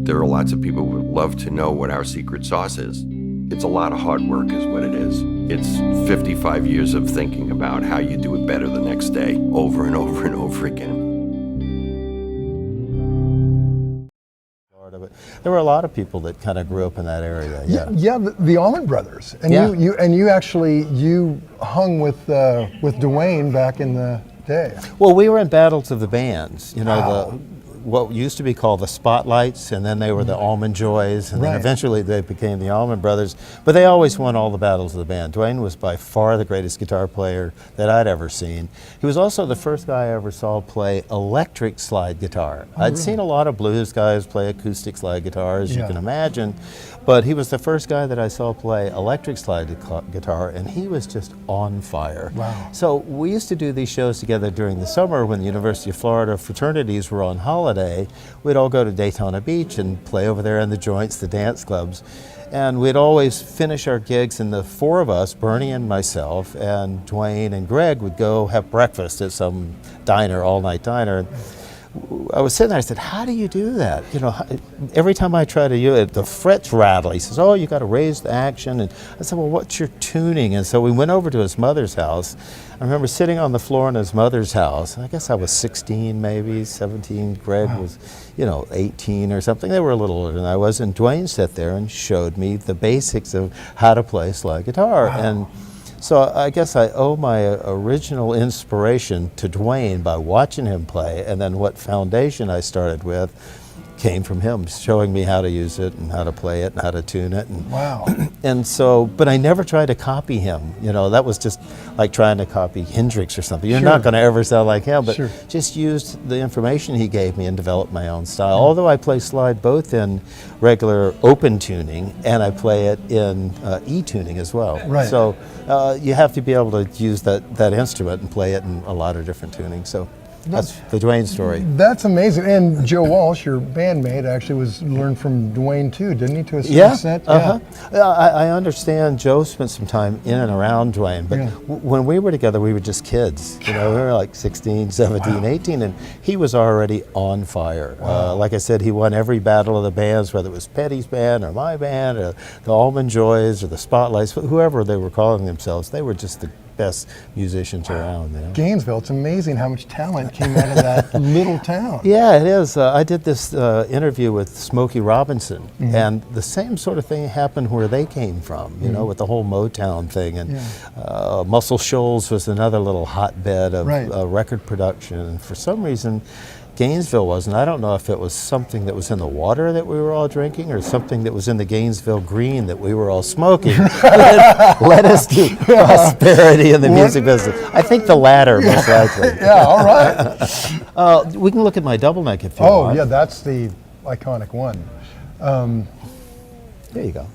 there are lots of people who would love to know what our secret sauce is. It's a lot of hard work is what it is. It's 55 years of thinking about how you do it better the next day, over and over and over again. There were a lot of people that kind of grew up in that area. Yeah, the Allman Brothers, and you actually hung with Duane back in the day. Well, we were in battles of the bands. You know, Wow. what used to be called the Spotlights, and then they were the Allman Joys, and then eventually they became the Allman Brothers. But they always won all the battles of the band. Duane was by far the greatest guitar player that I'd ever seen. He was also the first guy I ever saw play electric slide guitar. I'd seen a lot of blues guys play acoustic slide guitar, as you can imagine, but he was the first guy that I saw play electric slide guitar, and he was just on fire. Wow. So we used to do these shows together during the summer when the University of Florida fraternities were on holiday. We'd all go to Daytona Beach and play over there in the joints, the dance clubs. And we'd always finish our gigs, and the four of us, Bernie and myself, and Duane and Greg, would go have breakfast at some diner, all-night diner. I was sitting there, I said, how do you do that? You know, every time I try to do it, the frets rattle. He says, oh, you got to raise the action. And I said, well, what's your tuning? And so we went over to his mother's house. I remember sitting on the floor in his mother's house. I guess I was 16, maybe 17. Greg was, 18 or something. They were a little older than I was. And Duane sat there and showed me the basics of how to play slide guitar. Wow. And so I guess I owe my original inspiration to Duane by watching him play, and then what foundation I started with came from him, showing me how to use it and how to play it and how to tune it. And, wow. And so, but I never tried to copy him. That was just like trying to copy Hendrix or something. You're not going to ever sound like him, but just used the information he gave me and developed my own style. Although I play slide both in regular open tuning and I play it in E-tuning as well. Right. So you have to be able to use that instrument and play it in a lot of different tunings. So that's the Duane story. That's amazing. And Joe Walsh, your bandmate, actually learned from Duane too, didn't he, to a certain extent? I understand Joe spent some time in and around Duane, but when we were together, we were just kids. We were like 16, 17, 18, and he was already on fire. Like I said, he won every battle of the bands, whether it was Petty's band or my band or the Allman Joys or the Spotlights, whoever they were calling themselves. They were just the best musicians around. Gainesville, it's amazing how much talent came out of that little town. Yeah, it is. I did this interview with Smokey Robinson, and the same sort of thing happened where they came from, with the whole Motown thing. And Muscle Shoals was another little hotbed of record production. And for some reason, Gainesville wasn't. I don't know if it was something that was in the water that we were all drinking or something that was in the Gainesville green that we were all smoking that led us to prosperity in the music business. I think the latter, most likely. All right. We can look at my double neck if you want. Oh, yeah, that's the iconic one. There you go.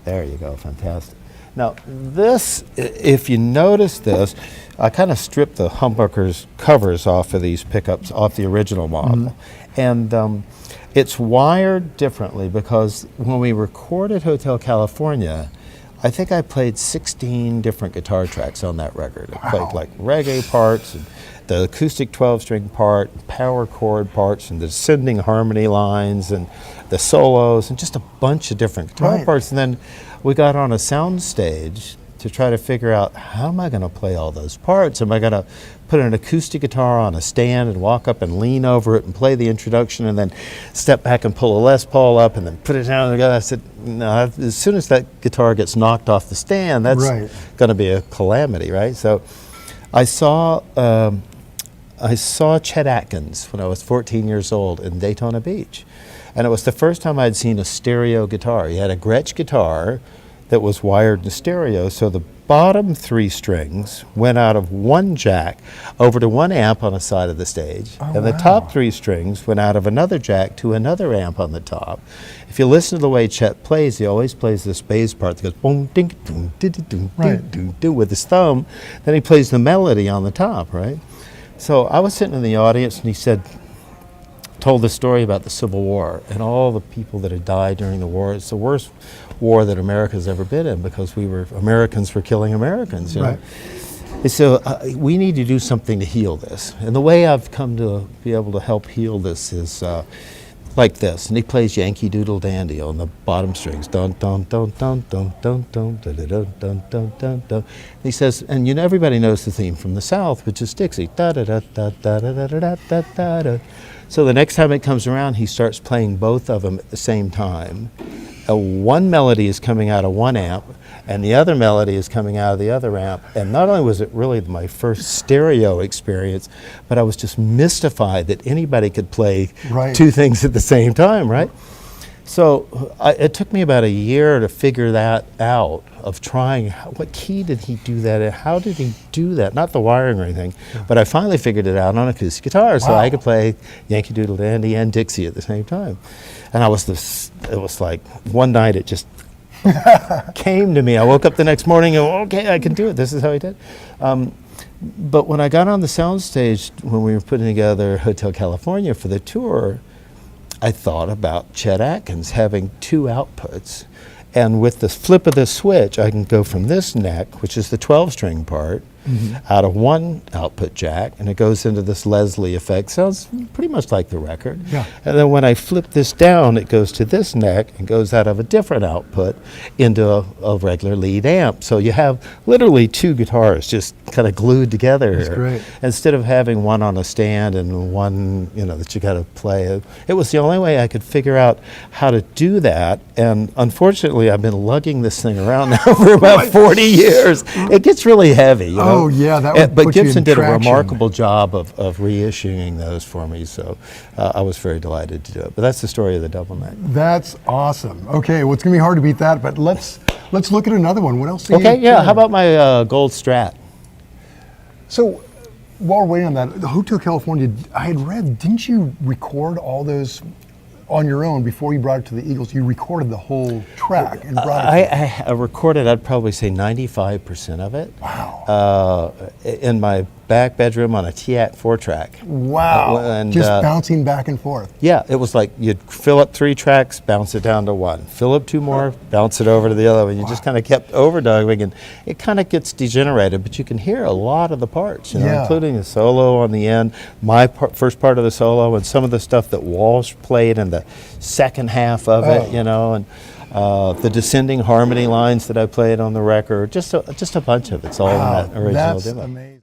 There you go, fantastic. Now this, if you notice this, I kind of stripped the humbuckers covers off of these pickups, off the original model. And it's wired differently because when we recorded Hotel California, I think I played 16 different guitar tracks on that record. I played like reggae parts, and the acoustic 12-string part, power chord parts, and the descending harmony lines, and the solos, and just a bunch of different guitar parts. And then we got on a sound stage to try to figure out, how am I going to play all those parts? Am I going to put an acoustic guitar on a stand and walk up and lean over it and play the introduction and then step back and pull a Les Paul up and then put it down? I said, no, as soon as that guitar gets knocked off the stand, that's going to be a calamity, right? So I saw Chet Atkins when I was 14 years old in Daytona Beach. And it was the first time I'd seen a stereo guitar. He had a Gretsch guitar that was wired in stereo, so the bottom 3 strings went out of one jack over to one amp on the side of the stage, and the top 3 strings went out of another jack to another amp on the top. If you listen to the way Chet plays, he always plays this bass part that goes boom, ding, doom, ding, doom, ding, doom, with his thumb. Then he plays the melody on the top, right? So I was sitting in the audience, and he told the story about the Civil War and all the people that had died during the war. It's the worst war that America's ever been in because Americans were killing Americans. You know? And so we need to do something to heal this. And the way I've come to be able to help heal this is like this, and he plays Yankee Doodle Dandy on the bottom strings. Dun dun dun dun dun dun dun dun dun dun dun dun dun. He says, and everybody knows the theme from the South, which is Dixie. Da da da da da da da da da da da. So the next time it comes around, he starts playing both of them at the same time. One melody is coming out of one amp, and the other melody is coming out of the other amp. And not only was it really my first stereo experience, but I was just mystified that anybody could play two things at the same time, right? So it took me about a year to figure that out, of trying, what key did he do that in? How did he do that? Not the wiring or anything, but I finally figured it out on acoustic guitar, so I could play Yankee Doodle Dandy and Dixie at the same time. And it was like one night it just came to me. I woke up the next morning and, okay, I can do it. This is how he did. But when I got on the soundstage, when we were putting together Hotel California for the tour, I thought about Chet Atkins having two outputs. And with the flip of the switch, I can go from this neck, which is the 12-string part, out of one output jack, and it goes into this Leslie effect. Sounds pretty much like the record. Yeah. And then when I flip this down, it goes to this neck and goes out of a different output into a regular lead amp. So you have literally two guitars just kind of glued together. That's great. Instead of having one on a stand and one, that you got to play. It was the only way I could figure out how to do that. And unfortunately, I've been lugging this thing around now for about 40 years. It gets really heavy, Oh, yeah, that would but put you Gibson in did a traction. remarkable job of reissuing those for me, so I was very delighted to do it. But that's the story of the double neck. That's awesome. Okay, well, it's going to be hard to beat that, but let's look at another one. What else do you Okay, how about my gold Strat? So, while we're waiting on that, the Hotel California, I had read, didn't you record all those on your own before you brought it to the Eagles? You recorded the whole track and brought it I recorded, I'd probably say 95% of it. Wow. In my back bedroom on a TIAC 4-track. Wow. And, just bouncing back and forth. Yeah, it was like you'd fill up 3 tracks, bounce it down to 1. Fill up 2 more, bounce it over to the other one. You just kind of kept overdubbing, and it kind of gets degenerated, but you can hear a lot of the parts, including the solo on the end, my first part of the solo, and some of the stuff that Walsh played in the second half of it, and the descending harmony lines that I played on the record, just a bunch of it's all in that original demo. Amazing.